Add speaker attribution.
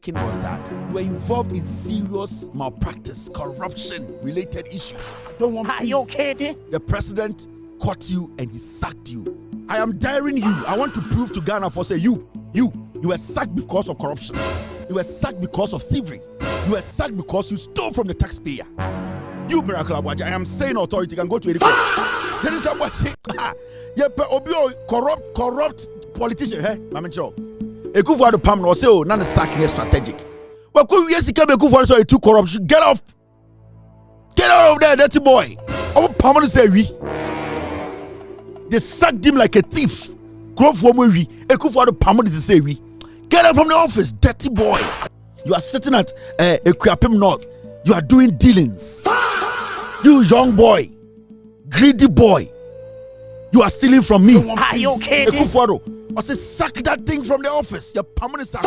Speaker 1: was that you were involved in serious malpractice, corruption-related issues.
Speaker 2: Are you kidding?
Speaker 1: The president caught you and he sacked you. I am daring you. I want to prove to Ghana for say you were sacked because of corruption. You were sacked because of thievery. You were sacked because you stole from the taxpayer. You miracle Aboagye. I am saying authority can go to any court. There is Aboagye. Corrupt politician. Hey, Mama Cho. Ekufu the Pam no say oh, none sacking is strategic. Well, could yes, Ekufu so too corruption. Get off of there, dirty boy. Our Pam say we. They sacked him like a thief. Grow from where we. Ekufu the Pam to say we. Get out from the office, dirty boy. You are sitting at Ekuapem North. You are doing dealings. You young boy, greedy boy. You are stealing from me.
Speaker 2: Are you kidding?
Speaker 1: Ekufu I say sack that thing from the office. You're permanent sack.